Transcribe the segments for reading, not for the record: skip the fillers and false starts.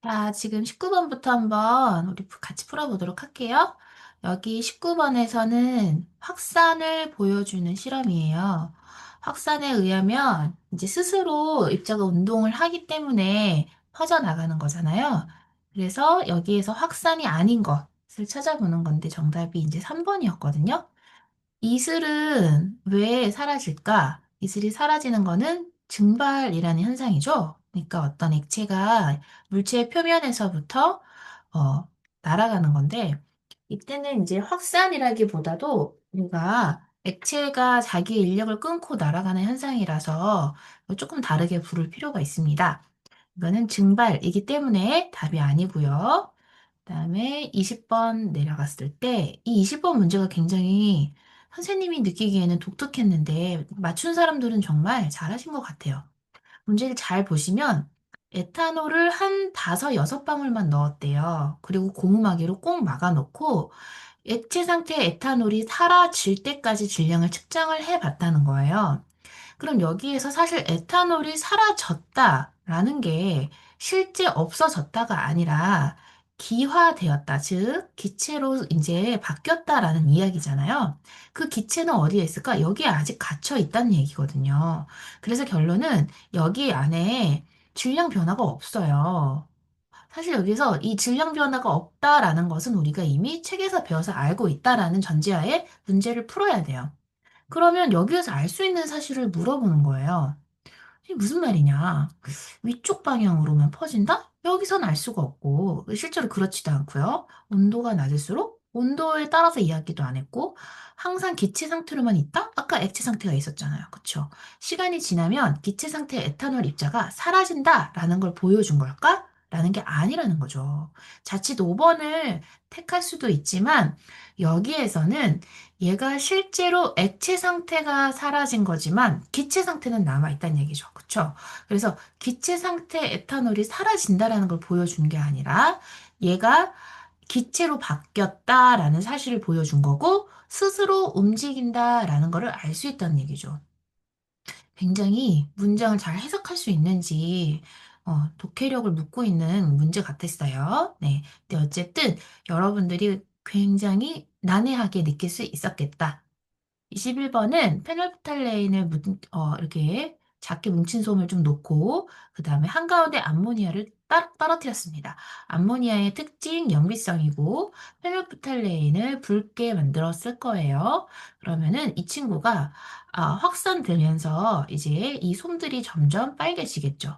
자, 지금 19번부터 한번 우리 같이 풀어보도록 할게요. 여기 19번에서는 확산을 보여주는 실험이에요. 확산에 의하면 이제 스스로 입자가 운동을 하기 때문에 퍼져나가는 거잖아요. 그래서 여기에서 확산이 아닌 것을 찾아보는 건데 정답이 이제 3번이었거든요. 이슬은 왜 사라질까? 이슬이 사라지는 거는 증발이라는 현상이죠. 그러니까 어떤 액체가 물체의 표면에서부터 어, 날아가는 건데 이때는 이제 확산이라기보다도 우리가 액체가 자기의 인력을 끊고 날아가는 현상이라서 조금 다르게 부를 필요가 있습니다. 이거는 증발이기 때문에 답이 아니고요. 그다음에 20번 내려갔을 때 이 20번 문제가 굉장히 선생님이 느끼기에는 독특했는데 맞춘 사람들은 정말 잘하신 것 같아요. 문제를 잘 보시면 에탄올을 한 다섯 여섯 방울만 넣었대요. 그리고 고무막이로 꼭 막아놓고 액체 상태의 에탄올이 사라질 때까지 질량을 측정을 해봤다는 거예요. 그럼 여기에서 사실 에탄올이 사라졌다라는 게 실제 없어졌다가 아니라 기화되었다, 즉 기체로 이제 바뀌었다라는 이야기잖아요. 그 기체는 어디에 있을까? 여기에 아직 갇혀 있다는 얘기거든요. 그래서 결론은 여기 안에 질량 변화가 없어요. 사실 여기서 이 질량 변화가 없다라는 것은 우리가 이미 책에서 배워서 알고 있다라는 전제하에 문제를 풀어야 돼요. 그러면 여기에서 알 수 있는 사실을 물어보는 거예요. 이게 무슨 말이냐? 위쪽 방향으로만 퍼진다? 여기선 알 수가 없고, 실제로 그렇지도 않고요. 온도가 낮을수록 온도에 따라서 이야기도 안 했고, 항상 기체 상태로만 있다? 아까 액체 상태가 있었잖아요. 그쵸? 시간이 지나면 기체 상태의 에탄올 입자가 사라진다라는 걸 보여준 걸까? 라는 게 아니라는 거죠. 자칫 5번을 택할 수도 있지만, 여기에서는 얘가 실제로 액체 상태가 사라진 거지만 기체 상태는 남아있다는 얘기죠. 그쵸? 그래서 기체 상태 에탄올이 사라진다라는 걸 보여준 게 아니라 얘가 기체로 바뀌었다라는 사실을 보여준 거고 스스로 움직인다라는 거를 알 수 있다는 얘기죠. 굉장히 문장을 잘 해석할 수 있는지 독해력을 묻고 있는 문제 같았어요. 네. 근데 어쨌든 여러분들이 굉장히 난해하게 느낄 수 있었겠다. 21번은 페놀프탈레인을 이렇게 작게 뭉친 솜을 좀 놓고 그 다음에 한가운데 암모니아를 떨어뜨렸습니다. 암모니아의 특징 염기성이고 페놀프탈레인을 붉게 만들었을 거예요. 그러면은 이 친구가 확산되면서 이제 이 솜들이 점점 빨개지겠죠.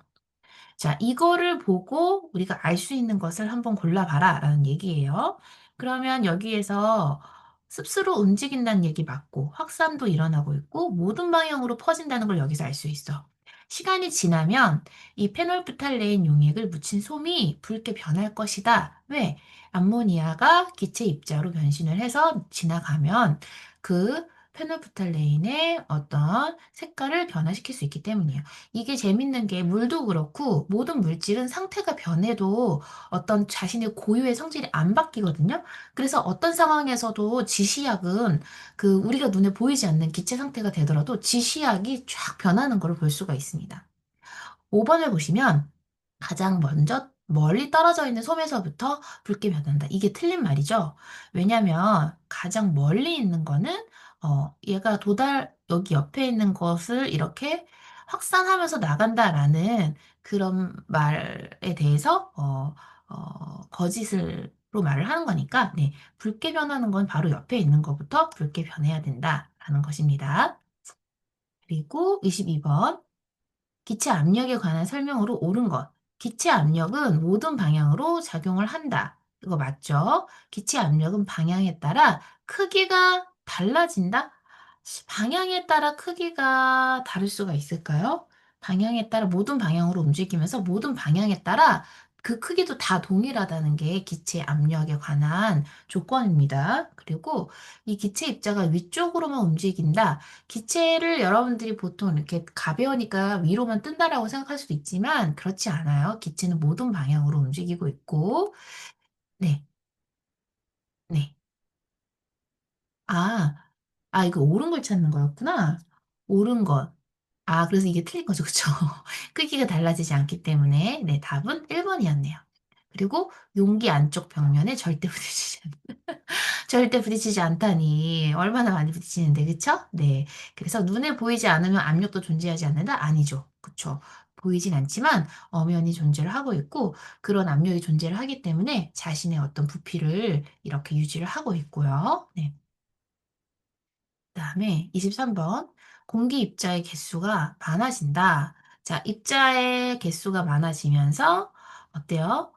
자, 이거를 보고 우리가 알 수 있는 것을 한번 골라봐라 라는 얘기예요. 그러면 여기에서 습수로 움직인다는 얘기 맞고 확산도 일어나고 있고 모든 방향으로 퍼진다는 걸 여기서 알 수 있어. 시간이 지나면 이 페놀프탈레인 용액을 묻힌 솜이 붉게 변할 것이다. 왜? 암모니아가 기체 입자로 변신을 해서 지나가면 그 페놀프탈레인의 어떤 색깔을 변화시킬 수 있기 때문이에요. 이게 재밌는 게 물도 그렇고 모든 물질은 상태가 변해도 어떤 자신의 고유의 성질이 안 바뀌거든요. 그래서 어떤 상황에서도 지시약은 그 우리가 눈에 보이지 않는 기체 상태가 되더라도 지시약이 쫙 변하는 걸 볼 수가 있습니다. 5번을 보시면 가장 먼저 멀리 떨어져 있는 솜에서부터 붉게 변한다. 이게 틀린 말이죠. 왜냐하면 가장 멀리 있는 거는 얘가 여기 옆에 있는 것을 이렇게 확산하면서 나간다라는 그런 말에 대해서 거짓으로 말을 하는 거니까 네, 붉게 변하는 건 바로 옆에 있는 것부터 붉게 변해야 된다라는 것입니다. 그리고 22번 기체 압력에 관한 설명으로 옳은 것. 기체 압력은 모든 방향으로 작용을 한다. 이거 맞죠? 기체 압력은 방향에 따라 크기가 달라진다? 방향에 따라 크기가 다를 수가 있을까요? 방향에 따라 모든 방향으로 움직이면서 모든 방향에 따라 그 크기도 다 동일하다는 게 기체 압력에 관한 조건입니다. 그리고 이 기체 입자가 위쪽으로만 움직인다. 기체를 여러분들이 보통 이렇게 가벼우니까 위로만 뜬다라고 생각할 수도 있지만 그렇지 않아요. 기체는 모든 방향으로 움직이고 있고, 네, 네. 아, 이거 옳은 걸 찾는 거였구나. 옳은 것. 그래서 이게 틀린 거죠. 그쵸? 크기가 달라지지 않기 때문에, 네, 답은 1번이었네요. 그리고 용기 안쪽 벽면에 절대 부딪히지 않다니. 얼마나 많이 부딪히는데, 그쵸? 네. 그래서 눈에 보이지 않으면 압력도 존재하지 않는다? 아니죠. 그쵸? 보이진 않지만 엄연히 존재를 하고 있고, 그런 압력이 존재를 하기 때문에 자신의 어떤 부피를 이렇게 유지를 하고 있고요. 네. 그다음에 23번 공기 입자의 개수가 많아진다. 자, 입자의 개수가 많아지면서 어때요?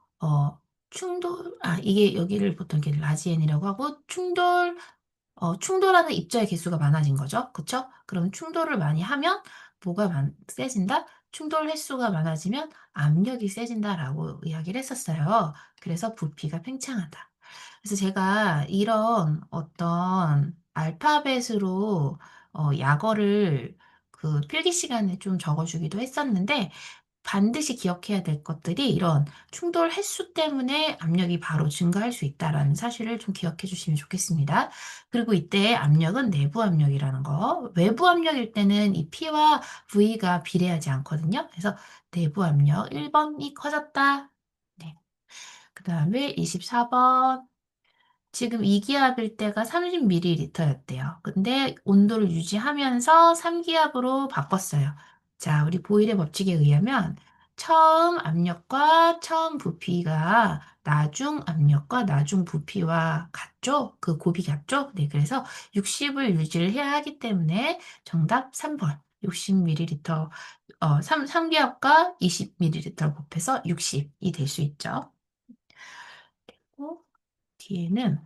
이게 여기를 보통 이렇게 라지엔이라고 하고 충돌하는 입자의 개수가 많아진 거죠. 그쵸? 그럼 충돌을 많이 하면 세진다? 충돌 횟수가 많아지면 압력이 세진다라고 이야기를 했었어요. 그래서 부피가 팽창한다. 그래서 제가 이런 어떤 알파벳으로 약어를 그 필기 시간에 좀 적어주기도 했었는데 반드시 기억해야 될 것들이 이런 충돌 횟수 때문에 압력이 바로 증가할 수 있다라는 사실을 좀 기억해 주시면 좋겠습니다. 그리고 이때 압력은 내부 압력이라는 거, 외부 압력일 때는 이 P와 V가 비례하지 않거든요. 그래서 내부 압력 1번이 커졌다. 네. 그 다음에 24번. 지금 이기압일 때가 30ml였대요. 근데 온도를 유지하면서 3기압으로 바꿨어요. 자, 우리 보일의 법칙에 의하면 처음 압력과 처음 부피가 나중 압력과 나중 부피와 같죠? 그 곱이 같죠? 네, 그래서 60을 유지를 해야 하기 때문에 정답 3번. 60ml, 3기압과 20ml 곱해서 60이 될 수 있죠. 그리고 뒤에는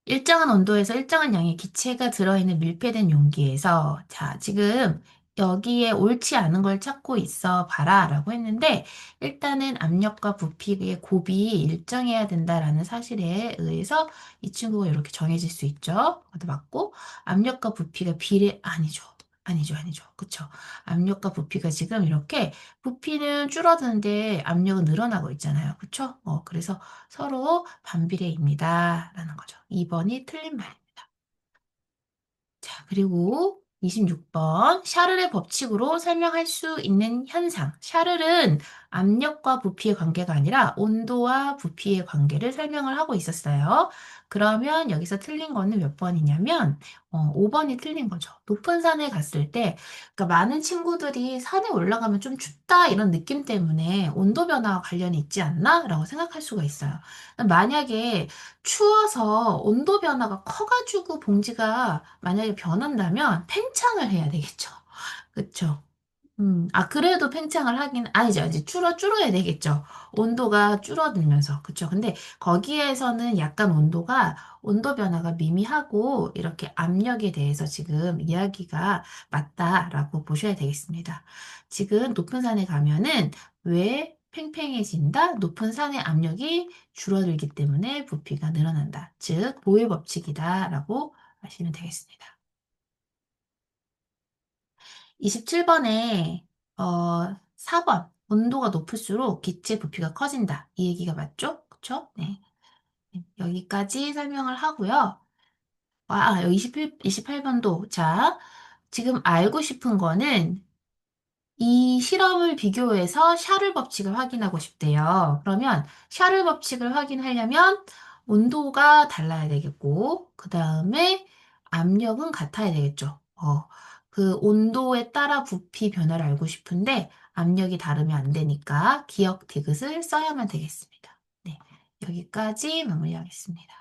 일정한 온도에서 일정한 양의 기체가 들어있는 밀폐된 용기에서 자, 지금 여기에 옳지 않은 걸 찾고 있어 봐라 라고 했는데 일단은 압력과 부피의 곱이 일정해야 된다라는 사실에 의해서 이 친구가 이렇게 정해질 수 있죠. 그것도 맞고 압력과 부피가 아니죠. 아니죠. 그쵸? 압력과 부피가 지금 이렇게 부피는 줄어드는데 압력은 늘어나고 있잖아요. 그쵸? 그래서 서로 반비례입니다. 라는 거죠. 2번이 틀린 말입니다. 자, 그리고 26번. 샤를의 법칙으로 설명할 수 있는 현상. 샤를은 압력과 부피의 관계가 아니라 온도와 부피의 관계를 설명을 하고 있었어요. 그러면 여기서 틀린 거는 몇 번이냐면, 5번이 틀린 거죠. 높은 산에 갔을 때, 그러니까 많은 친구들이 산에 올라가면 좀 춥다 이런 느낌 때문에 온도 변화와 관련이 있지 않나? 라고 생각할 수가 있어요. 만약에 추워서 온도 변화가 커가지고 봉지가 만약에 변한다면 팽창을 해야 되겠죠. 그쵸? 그래도 팽창을 하긴, 아니죠. 이제 줄어야 되겠죠. 온도가 줄어들면서. 그쵸. 근데 거기에서는 약간 온도 변화가 미미하고, 이렇게 압력에 대해서 지금 이야기가 맞다라고 보셔야 되겠습니다. 지금 높은 산에 가면은 왜 팽팽해진다? 높은 산의 압력이 줄어들기 때문에 부피가 늘어난다. 즉, 보일 법칙이다라고 하시면 되겠습니다. 27번에 4번 온도가 높을수록 기체 부피가 커진다. 이 얘기가 맞죠? 그쵸? 네. 네, 여기까지 설명을 하고요. 여기 28번도 자, 지금 알고 싶은 거는 이 실험을 비교해서 샤를 법칙을 확인하고 싶대요. 그러면 샤를 법칙을 확인하려면 온도가 달라야 되겠고, 그 다음에 압력은 같아야 되겠죠. 그 온도에 따라 부피 변화를 알고 싶은데 압력이 다르면 안 되니까 기억 디귿을 써야만 되겠습니다. 네, 여기까지 마무리하겠습니다.